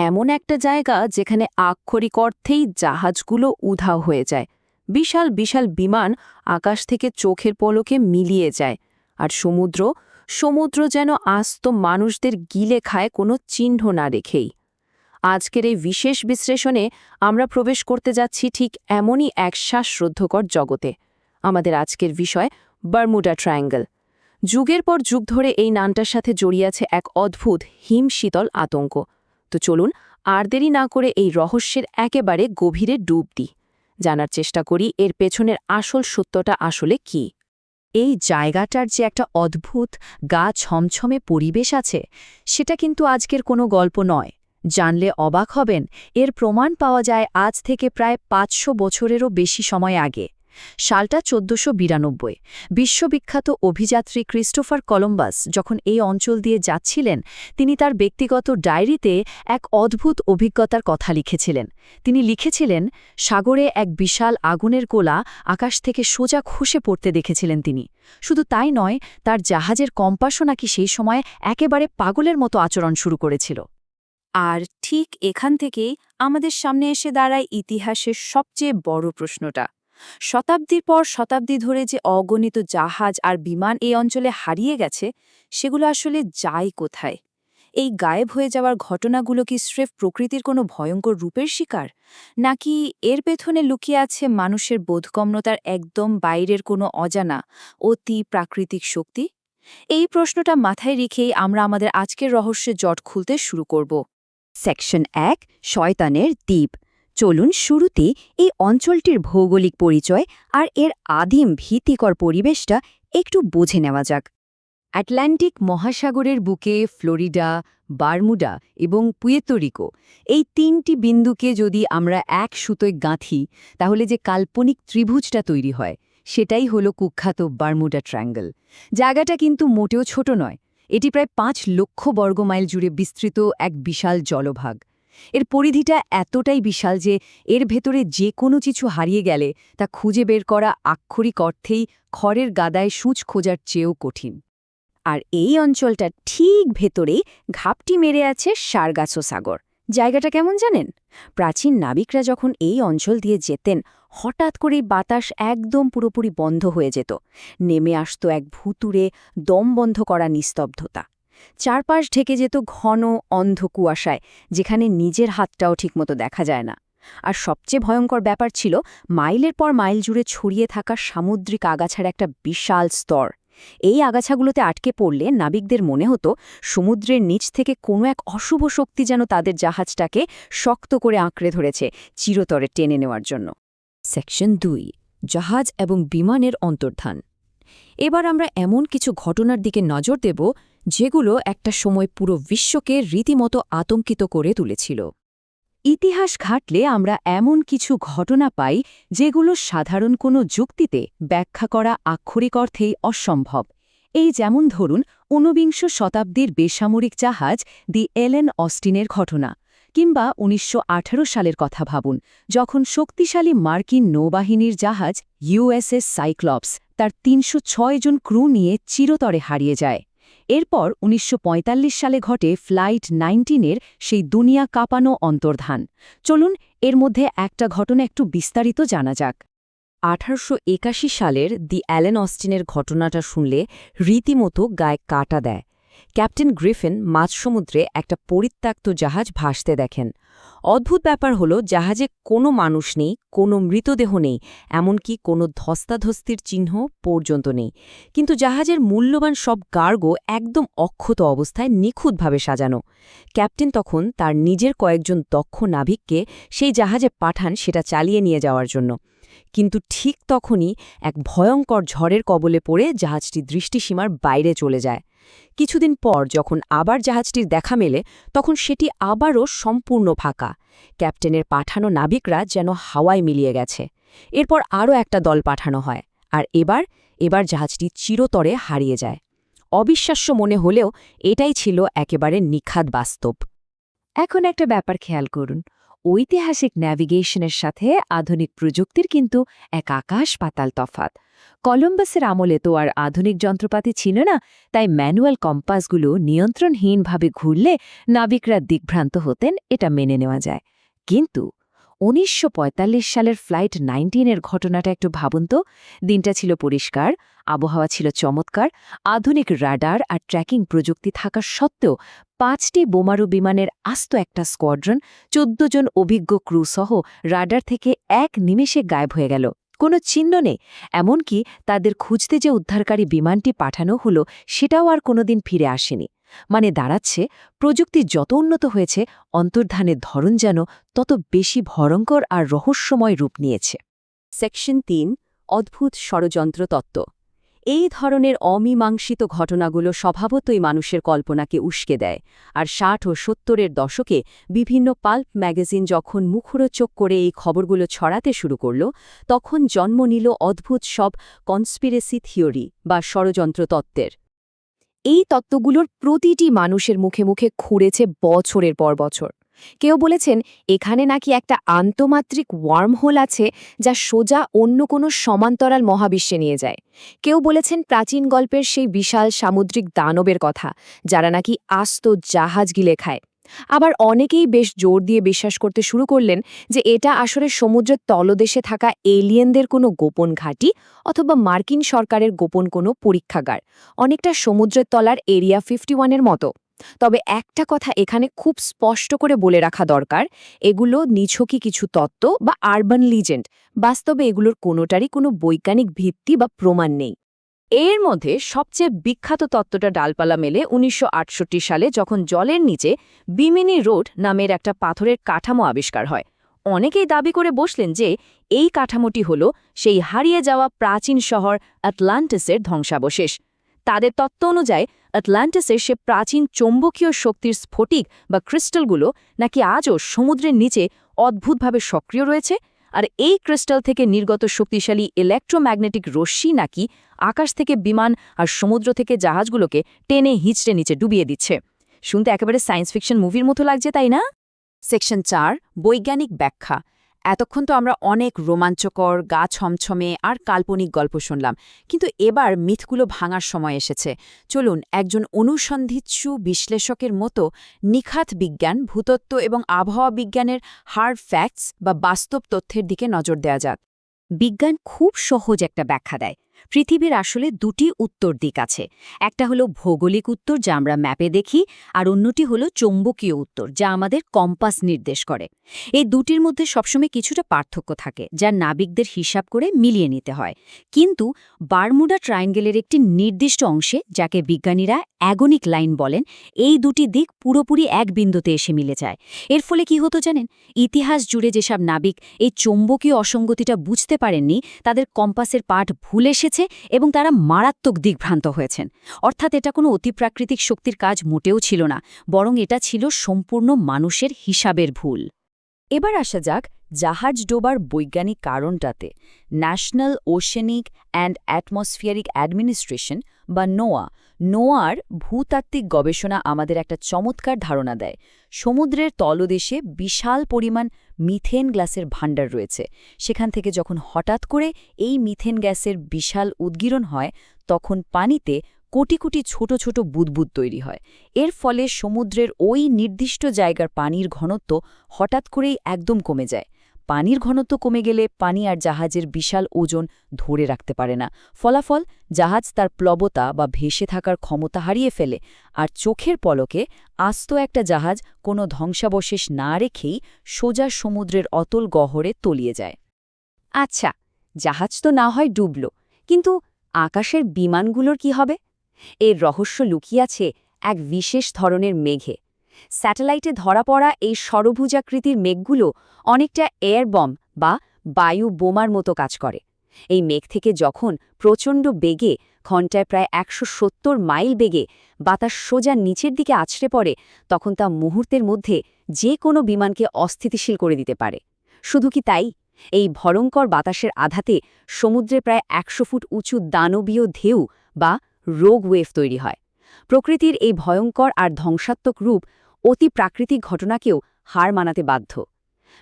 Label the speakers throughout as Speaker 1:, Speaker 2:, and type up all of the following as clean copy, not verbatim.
Speaker 1: এমন একটা জায়গা যেখানে আক্ষরিক অর্থেই জাহাজগুলো উধাও হয়ে যায়। বিশাল বিশাল বিমান আকাশ থেকে চোখের পলকে মিলিয়ে যায়, আর সমুদ্র সমুদ্র যেন আস্ত মানুষদের গিলে খায় কোনো চিহ্ন না রেখেই। আজকের এই বিশেষ বিশ্লেষণে আমরা প্রবেশ করতে যাচ্ছি ঠিক এমনই এক শ্বাসরুদ্ধকর জগতে। আমাদের আজকের বিষয় বারমুডা ট্রায়াঙ্গল। যুগের পর যুগ ধরে এই নামটার সাথে জড়িয়ে আছে এক অদ্ভুত হিমশীতল আতঙ্ক। তো চলুন আর দেরি না করে এই রহস্যের একেবারে গভীরে ডুব দিই, জানার চেষ্টা করি এর পেছনের আসল সত্যটা আসলে কি।
Speaker 2: এই জায়গাটার যে একটা অদ্ভুত গা ছমছমে পরিবেশ আছে, সেটা কিন্তু আজকের কোনো গল্প নয়। জানলে অবাক হবেন, এর প্রমাণ পাওয়া যায় আজ থেকে প্রায় ৫০০ বছরেরও বেশি সময় আগে। সালটা ১৪৯২। বিশ্ববিখ্যাত অভিযাত্রী ক্রিস্টোফার কলম্বাস যখন এই অঞ্চল দিয়ে যাচ্ছিলেন, তিনি তার ব্যক্তিগত ডায়েরিতে এক অদ্ভুত অভিজ্ঞতার কথা লিখেছিলেন। তিনি লিখেছিলেন, সাগরে এক বিশাল আগুনের গোলা আকাশ থেকে সোজা খসে পড়তে দেখেছিলেন তিনি। শুধু তাই নয়, তার জাহাজের কম্পাসও নাকি সেই সময় একেবারে পাগলের মতো আচরণ শুরু করেছিল।
Speaker 1: আর ঠিক এখান থেকেই আমাদের সামনে এসে দাঁড়ায় ইতিহাসের সবচেয়ে বড় প্রশ্নটা। শতাব্দীর পর শতাব্দী ধরে যে অগণিত জাহাজ আর বিমান এই অঞ্চলে হারিয়ে গেছে, সেগুলো আসলে যায় কোথায়? এই গায়েব হয়ে যাওয়ার ঘটনাগুলো কি স্রেফ প্রকৃতির কোনো ভয়ঙ্কর রূপের শিকার, নাকি এর পেছনে লুকিয়ে আছে মানুষের বোধগম্যতার একদম বাইরের কোনো অজানা অতি প্রাকৃতিক শক্তি? এই প্রশ্নটা মাথায় রেখেই আমরা আমাদের আজকের রহস্যের জট খুলতে শুরু করব।
Speaker 2: সেকশন ১, শয়তানের দ্বীপ। চলুন শুরুতে এই অঞ্চলটির ভৌগোলিক পরিচয় আর এর আদিম ভীতিকর পরিবেশটা একটু বুঝে নেওয়া যাক। আটলান্টিক মহাসাগরের বুকে ফ্লোরিডা, বারমুডা এবং পুয়ের্তো রিকো, এই তিনটি বিন্দুকে যদি আমরা এক সুতোয় গাঁথি, তাহলে যে কাল্পনিক ত্রিভুজটা তৈরি হয়, সেটাই হলো কুখ্যাত বারমুডা ট্রায়াঙ্গল। জায়গাটা কিন্তু মোটেও ছোট নয়। এটি প্রায় ৫ লক্ষ বর্গমাইল জুড়ে বিস্তৃত এক বিশাল জলভাগ। এর পরিধিটা এতটাই বিশাল যে এর ভেতরে যে কোনো কিছু হারিয়ে গেলে তা খুঁজে বের করা আক্ষরিক অর্থেই খড়ের গাদায় সূঁচ খোঁজার চেয়েও কঠিন। আর এই অঞ্চলটা ঠিক ভেতরেই ঘাপটি মেরে আছে সারগাছো সাগর। জায়গাটা কেমন জানেন? প্রাচীন নাবিকরা যখন এই অঞ্চল দিয়ে যেতেন, হঠাৎ করেই বাতাস একদম পুরোপুরি বন্ধ হয়ে যেত। নেমে আসতো এক ভুতুড়ে দম বন্ধ করা নিস্তব্ধতা। চারপাশ ঢেকে যেত ঘন অন্ধ কুয়াশায়, যেখানে নিজের হাতটাও ঠিকমতো দেখা যায় না। আর সবচেয়ে ভয়ঙ্কর ব্যাপার ছিল মাইলের পর মাইল জুড়ে ছড়িয়ে থাকা সামুদ্রিক আগাছার একটা বিশাল স্তর। এই আগাছাগুলোতে আটকে পড়লে নাবিকদের মনে হতো সমুদ্রের নিচ থেকে কোনো এক অশুভ শক্তি যেন তাদের জাহাজটাকে শক্ত করে আঁকড়ে ধরেছে, চিরতরে টেনে নেওয়ার জন্য। সেকশন ২, জাহাজ এবং বিমানের অন্তর্ধান। এবার আমরা এমন কিছু ঘটনার দিকে নজর দেব যেগুলো একটা সময় পুরো বিশ্বকে রীতিমতো আতঙ্কিত করে তুলেছিল। ইতিহাস ঘাটলে আমরা এমন কিছু ঘটনা পাই যেগুলো সাধারণ কোনো যুক্তিতে ব্যাখ্যা করা আক্ষরিক অর্থেই অসম্ভব। এই যেমন ধরুন ১৯বিংশ শতাব্দীর বেসামরিক জাহাজ দি এলেন অস্টিনের ঘটনা, কিংবা ১৯১৮ সালের কথা ভাবুন, যখন শক্তিশালী মার্কিন নৌবাহিনীর জাহাজ ইউএসএস সাইক্লপস তার ৩০৬ জন ক্রু নিয়ে চিরতরে হারিয়ে যায়। এরপর ১৯৪৫ সালে ঘটে ফ্লাইট ১৯-এর সেই দুনিয়া কাঁপানো অন্তর্ধান। চলুন এর মধ্যে একটা ঘটনা একটু বিস্তারিত জানা যাক। ১৮৮১ সালের দি অ্যালেন অস্টিনের ঘটনাটা শুনলে রীতিমতো গায়ে কাঁটা দেয়। ক্যাপ্টেন গ্রিফিন মাঝসমুদ্রে একটা পরিত্যক্ত জাহাজ ভাসতে দেখেন। অদ্ভুত ব্যাপার হলো, জাহাজে কোনো মানুষ নেই, কোনো মৃতদেহ নেই, এমনকি কোনো ধস্তাধস্তির চিহ্ন পর্যন্ত নেই। কিন্তু জাহাজের মূল্যবান সব কার্গো একদম অক্ষত অবস্থায় নিখুঁতভাবে সাজানো। ক্যাপ্টেন তখন তার নিজের কয়েকজন দক্ষ নাবিককে সেই জাহাজে পাঠান সেটা চালিয়ে নিয়ে যাওয়ার জন্য। কিন্তু ঠিক তখনই এক ভয়ঙ্কর ঝড়ের কবলে পড়ে জাহাজটি দৃষ্টিসীমার বাইরে চলে যায়। কিছুদিন পর যখন আবার জাহাজটির দেখা মেলে, তখন সেটি আবারও সম্পূর্ণ ফাঁকা। ক্যাপ্টেনের পাঠানো নাবিকরা যেন হাওয়ায় মিলিয়ে গেছে। এরপর আরও একটা দল পাঠানো হয়, আর এবার জাহাজটি চিরতরে হারিয়ে যায়। অবিশ্বাস্য মনে হলেও এটাই ছিল একেবারে নিখাদ বাস্তব। এখন একটা ব্যাপার খেয়াল করুন,
Speaker 1: ঐতিহাসিক ন্যাভিগেশনের সাথে আধুনিক প্রযুক্তির কিন্তু এক আকাশ পাতাল তফাত। কলম্বাসের আমলে তো আর আধুনিক যন্ত্রপাতি ছিল না, তাই ম্যানুয়াল কম্পাসগুলো নিয়ন্ত্রণহীনভাবে ঘুরলে নাবিকরা দিগ্ভ্রান্ত হতেন, এটা মেনে নেওয়া যায়। কিন্তু ১৯৪৫ সালের ফ্লাইট ১৯-এর ঘটনাটা একটু ভাবুন তো। দিনটা ছিল পরিষ্কার, আবহাওয়া ছিল চমৎকার, আধুনিক রাডার আর ট্র্যাকিং প্রযুক্তি থাকা সত্ত্বেও ৫টি বোমারু বিমানের আস্ত একটা স্কোয়াড্রন ১৪ জন অভিজ্ঞ ক্রু সহ রাডার থেকে এক নিমেষে গায়েব হয়ে গেল। কোনো চিহ্ন নেই। এমনকি তাদের খুঁজতে যে উদ্ধারকারী বিমানটি পাঠানো হলো সেটাও আর কোনোদিন ফিরে আসেনি। মানে দাঁড়াচ্ছে, প্রযুক্তি যত উন্নত হয়েছে, অন্তর্ধানের ধরন যেন তত বেশি ভয়ঙ্কর আর রহস্যময় রূপ নিয়েছে।
Speaker 2: সেকশন ৩ অদ্ভুত ষড়যন্ত্র তত্ত্ব। এই ধরনের অমীমাংসিত ঘটনাগুলো স্বভাবতই মানুষের কল্পনাকে উস্কে দেয়, আর ৬০ ও ৭০-এর দশকে বিভিন্ন পাল্প ম্যাগাজিন যখন মুখরোচক করে এই খবরগুলো ছড়াতে শুরু করল, তখন জন্ম নিল অদ্ভুত সব কনস্পিরেসি থিওরি বা ষড়যন্ত্র তত্ত্বের।
Speaker 1: এই তত্ত্বগুলোর প্রতিটি মানুষের মুখে মুখে খুঁড়েছে বছরের পর বছর। কেউ বলেছেন এখানে নাকি একটা আন্তঃমাত্রিক ওয়ার্মহোল আছে যা সোজা অন্য কোনো সমান্তরাল মহাবিশ্বে নিয়ে যায়। কেউ বলেছেন প্রাচীন গল্পের সেই বিশাল সামুদ্রিক দানবের কথা, যারা নাকি আস্ত জাহাজ গিলে খায়। আবার অনেকেই বেশ জোর দিয়ে বিশ্বাস করতে শুরু করলেন যে এটা আসলে সমুদ্রের তলদেশে থাকা এলিয়েনদের কোনো গোপন ঘাঁটি অথবা মার্কিন সরকারের গোপন কোনো পরীক্ষাগার, অনেকটা সমুদ্রের তলার এরিয়া 51-এর মতো। তবে একটা কথা এখানে খুব স্পষ্ট করে বলে রাখা দরকার, এগুলো নিছকই কিছু তত্ত্ব বা আরবান লিজেন্ড। বাস্তবে এগুলোর কোনোটারই কোনো বৈজ্ঞানিক ভিত্তি বা প্রমাণ নেই। এর মধ্যে সবচেয়ে বিখ্যাত তত্ত্বটা ডালপালা মেলে ১৯৬৮ সালে, যখন জলের নিচে বিমিনি রোড নামের একটা পাথরের কাঠামো আবিষ্কার হয়। অনেকেই দাবি করে বসলেন যে এই কাঠামোটি হল সেই হারিয়ে যাওয়া প্রাচীন শহর আটলান্টিসের ধ্বংসাবশেষ। তাদের তত্ত্ব অনুযায়ী আটলান্টিসের সে প্রাচীন চৌম্বকীয় শক্তির স্ফটিক বা ক্রিস্টালগুলো নাকি আজও সমুদ্রের নিচে অদ্ভুতভাবে সক্রিয় রয়েছে, আর এই ক্রিস্টাল থেকে নির্গত শক্তিশালী ইলেকট্রোম্যাগনেটিক রশ্মি নাকি আকাশ থেকে বিমান আর সমুদ্র থেকে জাহাজগুলোকে টেনে হিঁচড়ে নিচে ডুবিয়ে দিচ্ছে। শুনতে একেবারে সায়েন্স ফিকশন মুভির মতো লাগছে, তাই না? সেকশন ৪ বৈজ্ঞানিক ব্যাখ্যা। এতক্ষণ তো আমরা অনেক রোমাঞ্চকর, গা ছমছমে আর কাল্পনিক গল্প শুনলাম, কিন্তু এবার মিথগুলো ভাঙার সময় এসেছে। চলুন একজন অনুসন্ধিৎসু বিশ্লেষকের মতো নিখাত বিজ্ঞান, ভূতত্ত্ব এবং আবহাওয়া বিজ্ঞানের হার্ড ফ্যাক্টস বা বাস্তব তথ্যের দিকে নজর দেওয়া যাক।
Speaker 2: বিজ্ঞান খুব সহজ একটা ব্যাখ্যা দেয়। পৃথিবীর আসলে দুটি উত্তর দিক আছে। একটা হলো ভৌগোলিক উত্তর, যা আমরা ম্যাপে দেখি, আর অন্যটি হলো চৌম্বকীয় উত্তর, যা আমাদের কম্পাস নির্দেশ করে। এই দুটির মধ্যে সবসময় কিছুটা পার্থক্য থাকে, যা নাবিকদের হিসাব করে মিলিয়ে নিতে হয়। কিন্তু বারমুডা ট্রায়াঙ্গেলের একটি নির্দিষ্ট অংশে, যাকে বিজ্ঞানীরা অ্যাগনিক লাইন বলেন, এই দুটি দিক পুরোপুরি এক বিন্দুতে এসে মিলে যায়। এর ফলে কি হতো জানেন? ইতিহাস জুড়ে যেসব নাবিক এই চৌম্বকীয় অসঙ্গতিটা বুঝতে পারেননি, তাদের কম্পাসের পাঠ ভুল এসেছে এবং তারা মারাত্মক দিগ্ভ্রান্ত হয়েছেন। অর্থাৎ এটা কোনো অতিপ্রাকৃতিক শক্তির কাজ মোটেও ছিল না, বরং এটা ছিল সম্পূর্ণ মানুষের হিসাবের ভুল। এবার আসা যাক জাহাজ ডোবার বৈজ্ঞানিক কারণটাতে। National Oceanic and Atmospheric Administration বা নোয়ার ভূতাত্ত্বিক গবেষণা আমাদের একটা চমৎকার ধারণা দেয়। সমুদ্রের তলদেশে বিশাল পরিমাণ মিথেন গ্যাসের ভাণ্ডার রয়েছে। সেখান থেকে যখন হঠাৎ করে এই মিথেন গ্যাসের বিশাল উদ্গীরণ হয়, তখন পানিতে কোটি কোটি ছোট ছোট বুদবুদ তৈরি হয়। এর ফলে সমুদ্রের ওই নির্দিষ্ট জায়গার পানির ঘনত্ব হঠাৎ করেই একদম কমে যায়। পানির ঘনত্ব কমে গেলে পানি আর জাহাজের বিশাল ওজন ধরে রাখতে পারে না। ফলাফল, জাহাজ তার প্লবতা বা ভেসে থাকার ক্ষমতা হারিয়ে ফেলে, আর চোখের পলকে আস্ত একটা জাহাজ কোনো ধ্বংসাবশেষ না রেখেই সোজা সমুদ্রের অতল গহ্বরে তলিয়ে যায়। আচ্ছা, জাহাজ তো না হয় ডুবল, কিন্তু আকাশের বিমানগুলোর কি হবে? এর রহস্য লুকিয়ে আছে এক বিশেষ ধরনের মেঘে। স্যাটেলাইটে ধরা পড়া এই ষড়ভুজাকৃতির মেঘগুলো অনেকটা এয়ার বম্ব বা বায়ু বোমার মতো কাজ করে। এই মেঘ থেকে যখন প্রচণ্ড বেগে, ঘণ্টায় প্রায় ১৭০ মাইল বেগে বাতাস সোজা নিচের দিকে আছড়ে পড়ে, তখন তা মুহূর্তের মধ্যে যে কোনো বিমানকে অস্থিতিশীল করে দিতে পারে। শুধু কি তাই, এই ভয়ঙ্কর বাতাসের আঘাতে সমুদ্রে প্রায় ১০০ ফুট উঁচু দানবীয় ঢেউ বা রোগ ওয়েভ তৈরি হয়। প্রকৃতির এই ভয়ঙ্কর আর ধ্বংসাত্মক রূপ অতি প্রাকৃতিক ঘটনাকেও হার মানাতে বাধ্য।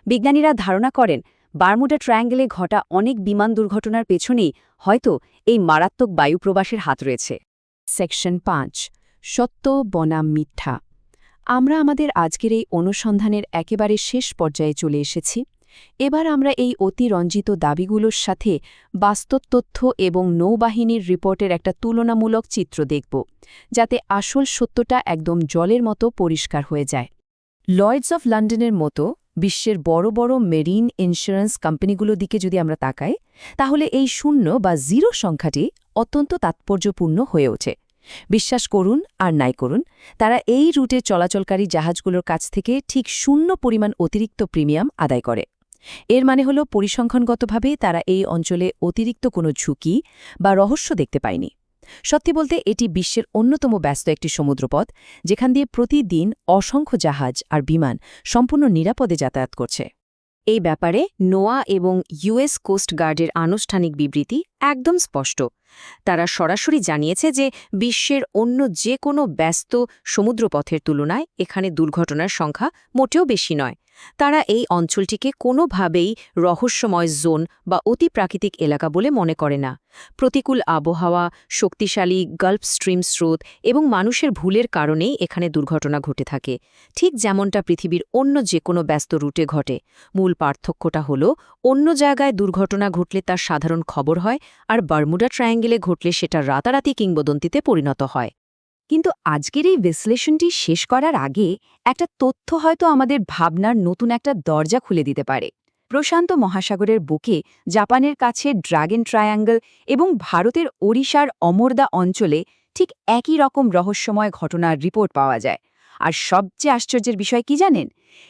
Speaker 2: বিজ্ঞানীরা ধারণা করেন বারমুডা ট্রায়াঙ্গেলে ঘটা অনেক বিমান দুর্ঘটনার পেছনেই হয়তো এই মারাত্মক বায়ুপ্রবাসের হাত রয়েছে।
Speaker 1: সেকশন ৫ সত্য বনাম মিথ্যা। আমরা আমাদের আজকের এই অনুসন্ধানের একেবারে শেষ পর্যায়ে চলে এসেছি। এবার আমরা এই অতিরঞ্জিত দাবিগুলোর সাথে বাস্তব তথ্য এবং নৌবাহিনীর রিপোর্টের একটা তুলনামূলক চিত্র দেখব, যাতে আসল সত্যটা একদম জলের মতো পরিষ্কার হয়ে যায়। লয়েডস অফ লন্ডনের মতো বিশ্বের বড় বড় মেরিন ইন্স্যুরেন্স কোম্পানিগুলো দিকে যদি আমরা তাকাই, তাহলে এই 0 বা 0 সংখ্যাটি অত্যন্ত তাৎপর্যপূর্ণ হয়ে ওঠে। বিশ্বাস করুন আর নাই করুন, তারা এই রুটে চলাচলকারী জাহাজগুলোর কাছ থেকে ঠিক 0 পরিমাণ অতিরিক্ত প্রিমিয়াম আদায় করে। এর মানে হল পরিসংখ্যানগতভাবে তারা এই অঞ্চলে অতিরিক্ত কোনো ঝুঁকি বা রহস্য দেখতে পায়নি। সত্যি বলতে এটি বিশ্বের অন্যতম ব্যস্ত একটি সমুদ্রপথ, যেখান দিয়ে প্রতিদিন অসংখ্য জাহাজ আর বিমান সম্পূর্ণ নিরাপদে যাতায়াত করছে।
Speaker 2: এই ব্যাপারে নোয়া এবং ইউএস কোস্ট গার্ডের আনুষ্ঠানিক বিবৃতি একদম স্পষ্ট। তারা সরাসরি জানিয়েছে যে বিশ্বের অন্য যে কোনো ব্যস্ত সমুদ্রপথের তুলনায় এখানে দুর্ঘটনার সংখ্যা মোটেও বেশি নয়। তারা এই অঞ্চলটিকে কোনোভাবেই রহস্যময় জোন বা অতিপ্রাকৃতিক এলাকা বলে মনে করে না। প্রতিকূল আবহাওয়া, শক্তিশালী গালফ স্ট্রিম স্রোত এবং মানুষের ভুলের কারণেই এখানে দুর্ঘটনা ঘটে থাকে, ঠিক যেমনটা পৃথিবীর অন্য যে কোনো ব্যস্ত রুটে ঘটে। মূল পার্থক্যটা হলো অন্য জায়গায় দুর্ঘটনা ঘটলে তার সাধারণ খবর হয়, আর বারমুডা ট্রায়াঙ্গেলে ঘটলে সেটা রাতারাতি কিংবদন্তিতে পরিণত হয়।
Speaker 1: কিন্তু আজকের এই বিশ্লেষণটি শেষ করার আগে একটা তথ্য হয়তো আমাদের ভাবনার নতুন একটা দরজা খুলে দিতে পারে। প্রশান্ত মহাসাগরের বুকে জাপানের কাছে ড্রাগন ট্রায়াঙ্গল এবং ভারতের ওড়িশার অমরদা অঞ্চলে ঠিক একই রকম রহস্যময় ঘটনার রিপোর্ট পাওয়া যায়। আর সবচেয়ে আশ্চর্যের বিষয় কি জানেন?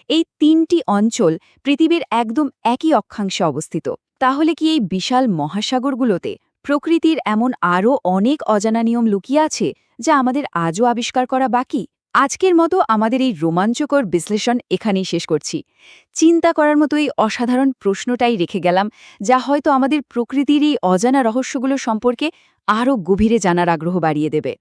Speaker 1: এই 3টি অঞ্চল পৃথিবীর একদম একই অক্ষাংশে অবস্থিত। তাহলে কি এই বিশাল মহাসাগরগুলোতে প্রকৃতির এমন আরও অনেক অজানা নিয়ম লুকিয়ে আছে, যা আমাদের আজও আবিষ্কার করা বাকি? আজকের মতো আমাদের এই রোমাঞ্চকর বিশ্লেষণ এখানেই শেষ করছি। চিন্তা করার মতো এই অসাধারণ প্রশ্নটাই রেখে গেলাম, যা হয়তো আমাদের প্রকৃতির এই অজানা রহস্যগুলো সম্পর্কে আরও গভীরে জানার আগ্রহ বাড়িয়ে দেবে।